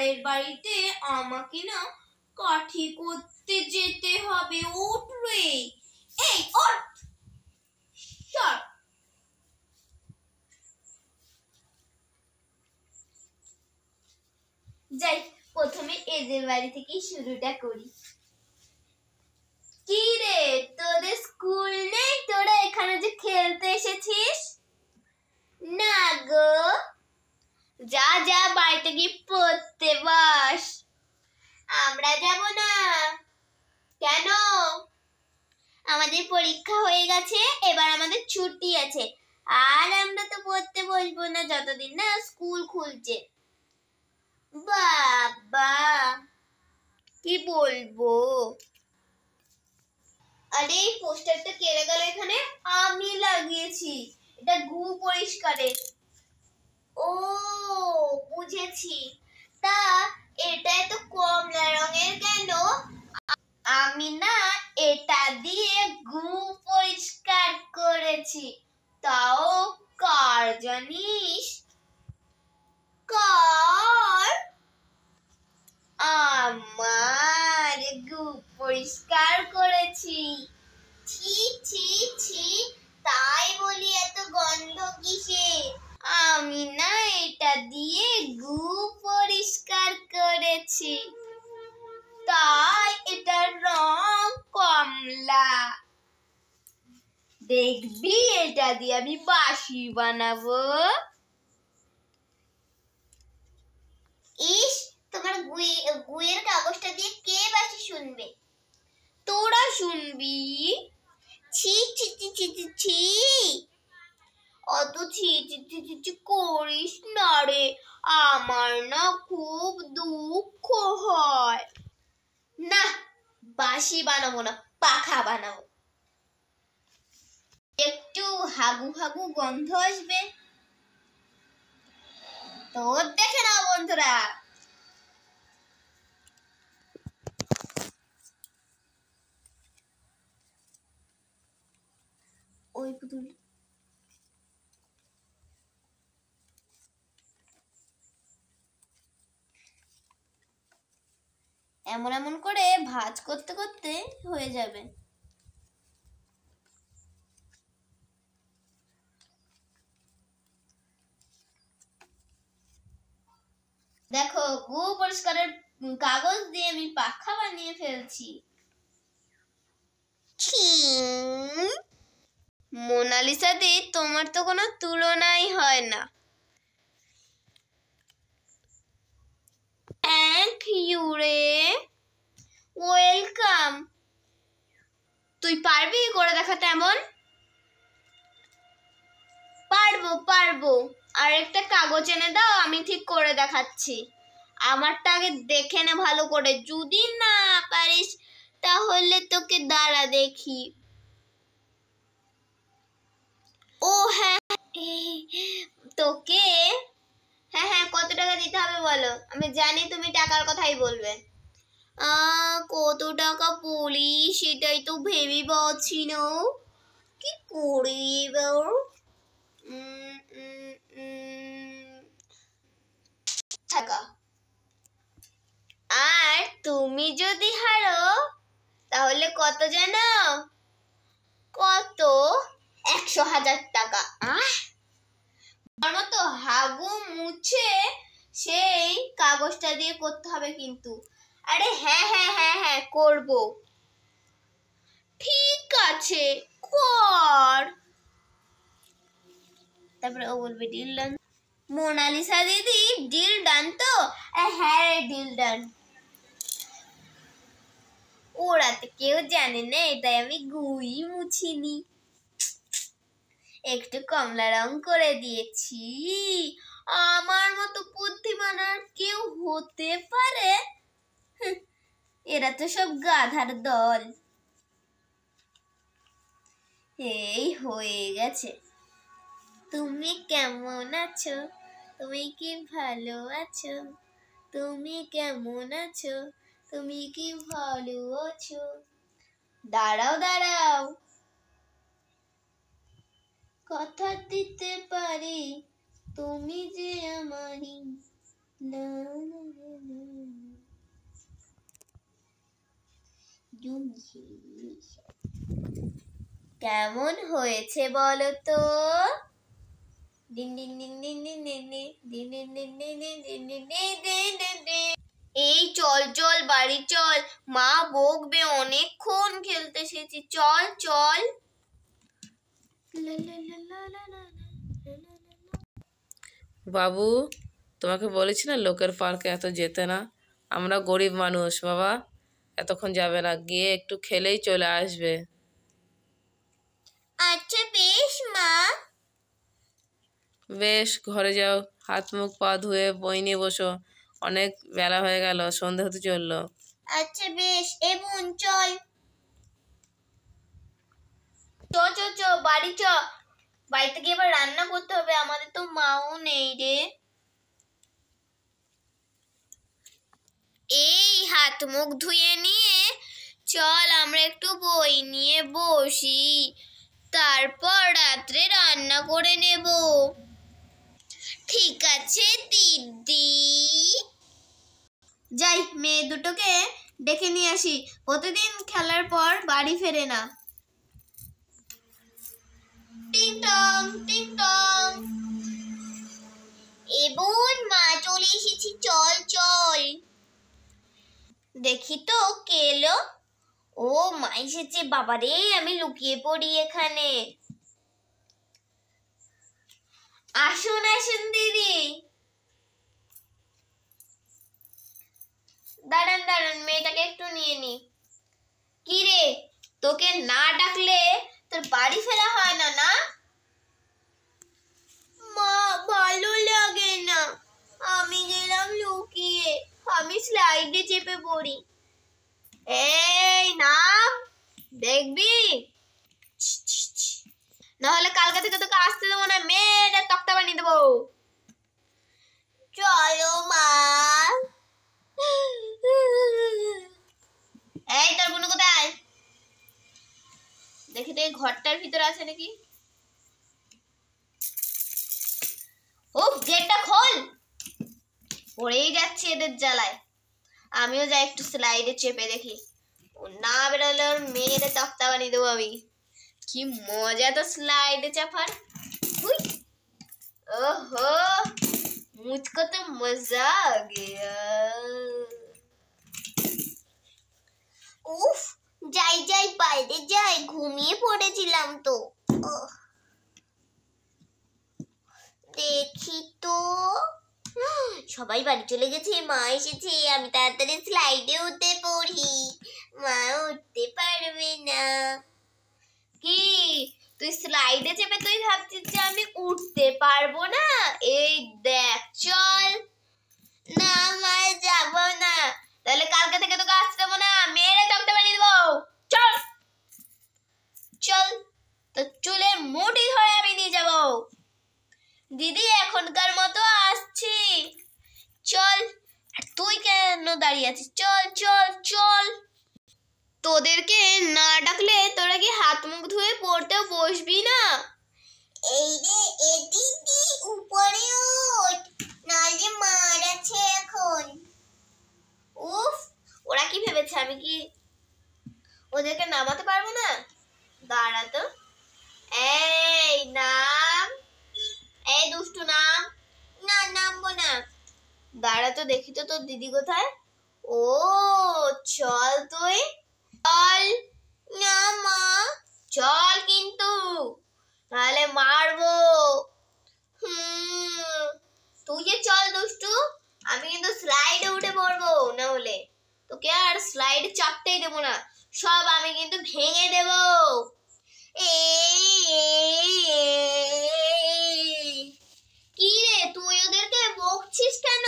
পরের বাড়িতে আমাকে না কাঠি করতে যেতে হবে। ওঠ রে, এই ওঠ, সর। যাই, প্রথমে এদের বাড়ি থেকে শুরুটা করি। কি রে, তোদের স্কুল নেই? তোরা এখানে যে খেলতে এসেছিস? না গো। যা যা, বাড়িতে গিয়ে পড়তে বস। আমরা যাব না। কেন? আমাদের পরীক্ষা হয়ে গেছে, এবার আমাদের ছুটি আছে, আর আমরা তো পড়তে বসবো না যতদিন না স্কুল খুলছে। বাবা, কি বলবো? আরে এই পোস্টারটা কেড়ে গেল এখানে? আমি লাগিয়েছি। এটা গু পরিষ্কারের। ও বুঝেছি। তা এটা এত কমলা রঙের কেন? আমি না এটা দিয়ে গু পরিষ্কার করেছি। তাও কার জানিস? কার? আমার। গু পরিষ্কার করেছি। ছি ছি ছি, তাই বলি এত গন্ধ কিসে? আমি না এটা দিয়ে গু পরিষ্কার করেছি, তাই এটার রং কমলা। দেখবি এটা দিয়ে আমি বাঁশি বানাবো। ইস, তোমার গুয়ের কাগজটা দিয়ে কে বাঁশি শুনবে? তোরা শুনবি। ছি ছি ছি ছি ছি ছি, অত ছি ছি ছি ছি ছি করিস না রে, আমার না খুব দুঃখ হয়। না, বাঁশি বানাবো না, পাখা বানাবো। একটু হাগু হাগু গন্ধ আসবে। তোর দেখে নাও বন্ধুরা। ওই পুতুল এমন এমন করে ভাঁজ করতে করতে হয়ে যাবে। দেখো, গু পরিষ্কারের কাগজ দিয়ে আমি পাখা বানিয়ে ফেলছি। মোনালিসা দি, তোমার তো কোনো তুলনাই হয় না। থ্যাংক ইউ রে, ওয়েলকাম। তুই পারবি করে দেখাতে এমন? পারবো পারবো, আর একটা কাগজ এনে দাও, আমি ঠিক করে দেখাচ্ছি। আমারটা আগে দেখে নে ভালো করে, যদি না পারিস তাহলে তোকে দাঁড়া দেখি। ও হ্যাঁ, তোকে হ্যাঁ হ্যাঁ, কত টাকা দিতে হবে বলো? আমি জানি তুমি টাকার কথাই বলবে। কত টাকা বলি সেটাই তো ভেবে পাচ্ছি না, কি করে এবার। টাকা। আর তুমি যদি হারো তাহলে কত জানো? কত? 100,000 টাকা। আমার মতো হাগু মুছে সেই কাগজটা দিয়ে করতে হবে কিন্তু। আরে হ্যাঁ হ্যাঁ হ্যাঁ হ্যাঁ, করবো। ঠিক আছে, কর। তারপরে ও বলবে ডিল ডান। মোনালিসা দিদি, ডিল ডান তো? হ্যাঁ ডিল ডান। ওরা তো কেউ জানে না এটাই আমি গুই মুছিনি, একটু কমলা রং করে দিয়েছি। আমার মতো বুদ্ধিমান আর কেউ হতে পারে? এরা তো সব গাধার দল। এই হয়ে গেছে। তুমি কেমন আছো? তুমি কি ভালো আছো? তুমি কেমন আছো? তুমি কি ভালো আছো? দাঁড়াও দাঁড়াও, কথা দিতে পারি তুমি যে আমারই না না না না কেমন হয়েছে বলো তো? এই চল চল বাড়ি চল, মা বকবে, অনেকক্ষণ খেলতে এসেছি, চল চল। বাবু, তোমাকে বলেছি না লোকের পার্কে এত যেতে না, আমরা গরিব মানুষ বাবা, এতক্ষণ যাবে না, গিয়ে একটু খেলেই চলে আসবে। আচ্ছা বেশ মা। বেশ, ঘরে যাও, হাত মুখ পা ধুয়ে বই নিয়ে বসো, অনেক বেলা হয়ে গেল, সন্ধে হতে চললো। আচ্ছা বেশ, এ বোন চল। চ চ চ বাড়ি চ, বাড়িতে গিয়ে এবার রান্না করতে হবে, আমাদের তো মাও নেই রে। এই হাত মুখ ধুয়ে নিয়ে চল আমরা একটু বই নিয়ে বসি, তারপর রাত্রে রান্না করে নেব। ঠিক আছে দিদি। যাই, মেয়ে দুটোকে ডেকে নিয়ে আসি, প্রতিদিন খেলার পর বাড়ি ফেরে না। টিং টং টিং টং। এ বোন, মা চলে এসেছি, চল চল। দেখি তো কে এলো। ও মা এসেছে, বাবারে আমি লুকিয়ে পড়ি এখানে। আসুন আসুন দিদি। দাঁড়ান দাঁড়ান, মেয়েটাকে একটু নিয়ে নি। কি রে, তোকে না ডাকলে তোর বাড়ি ফেরা হয় না না? মা ভালো লাগে না, আমি গেলাম লুকিয়ে, আমি স্লাইডে চেপে পড়ি। এই নাম, দেখবি নাহলে কালকে থেকে তোকে আসতে দেবো না, মেয়েটা তক্তা বানিয়ে দেবো। চলো মা। এই তোর বোন কোথায়? দেখি তো এই ঘরটার ভিতরে আছে নাকি। ও গেটটা খোল, পড়েই যাচ্ছে এদের জ্বালায়। আমিও যাই একটু স্লাইডে চেপে দেখি, ও না বেরোলে ওর মেয়েদের তক্তা বানিয়ে দেবো আমি। কি মজা তো স্লাইডে চাপার। ओहो, मुझको तो मजा आ गया। উফ, যাই যাই বাইরে যাই, ঘুমিয়ে পড়েছিলাম তো। দেখি তো, সবাই বাড়ি চলে গেছে, মা এসেছে, আমি তাড়াতাড়ি স্লাইডে উঠে পড়ি, মা উঠতে পারবে না। কি তুই স্লাইডে চেপে তুই ভাবছিস যে আমি উঠতে পারবো না? এই দেখ, চল। না মা, যাবো না, তাহলে কালকে থেকে তোকে আসতে দেবো না, মেরে তক্তা বানিয়ে দেবো। চল চল, তো চুলের মুঠি ধরে আমি নিয়ে যাবো। দিদি এখনকার মতো আসছি, চল। আর তুই কেন দাঁড়িয়ে আছিস? চল চল চল। তোদেরকে না ডাকলে তোরা কি হাত মুখ ধুয়ে পড়তেও বসবি না? এই রে এ দিদি, উপরে ওঠ, নালে মার আছে এখন। উফ, ওরা কি ভেবেছে আমি কি ওদেরকে নামাতে পারবো না? দাঁড়া তো। এই নাম, এই দুষ্টু নাম। না, নামবো না। দাঁড়া তো, দেখি তো তোর দিদি কোথায়। ও চল তুই, চল। না মা, চল কিন্তু, নাহলে মারবো। তুই যে চল দুষ্টু, আমি কিন্তু স্লাইডে উঠে পড়বো, না হলে তোকে আর স্লাইডে চাপতেই দেবো না, সব আমি কিন্তু ভেঙে দেব। কি রে, তুই ওদেরকে বকছিস কেন?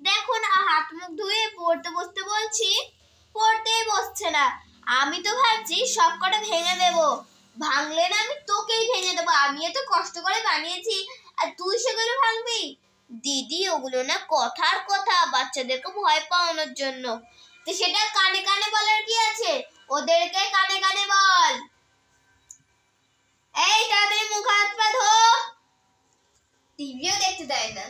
দেখো না, হাত মুখ ধুয়ে পড়তে বসতে বলছি, পড়তেই বসছে না। আমি তো ভাবছি সব কটা ভেঙে দেব, ভাঙলে না আমি তোকেই ভেঙে দেবো, আমি এত কষ্ট করে বানিয়েছি আর তুই সেগুলো ভাঙবি? দিদি ওগুলো না কথার কথা, বাচ্চাদেরকে ভয় পাওয়ানোর জন্য, তো সেটা কানে কানে বলার কি আছে, ওদেরকে কানে কানে বল। এই তাড়াতাড়ি মুখ হাত পা ধো, টিভিও দেখতে দেয় না।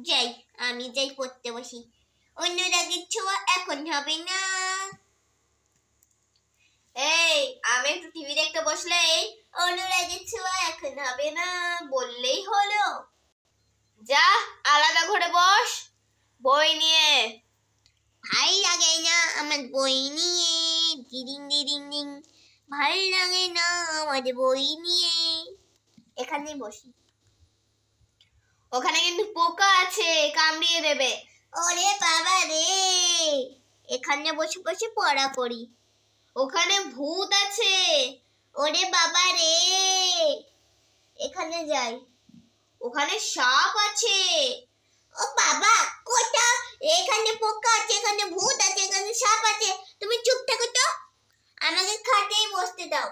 যাই, আমি যাই পড়তে বসি। অনুরাগের ছোঁয়া এখন হবে না। এই, আমি একটু টিভি দেখতে বসলেই অনুরাগের ছোঁয়া এখন হবে না বললেই হলো। যা, আলাদা ঘরে বস বই নিয়ে। ভাই লাগে না আমার বই নিয়ে, ডিডিং ডিডিং ডিং। ভাই লাগে না আমার বই নিয়ে। এখানেই বসি। ওখানে কিন্তু পোকা আছে, কামড়িয়ে দেবে। ওরে বাবা রে, এখানে বসে বসে পড়া করি। ওখানে ভূত আছে, ওরে বাবা রে। এখানে যাই, ওখানে সাপ আছে। ও বাবা, কোথা? এখানে পোকা আছে, এখানে ভূত আছে, এখানে সাপ আছে। তুমি চুপ থাকো তো, আমাকে খাটেই বসতে দাও।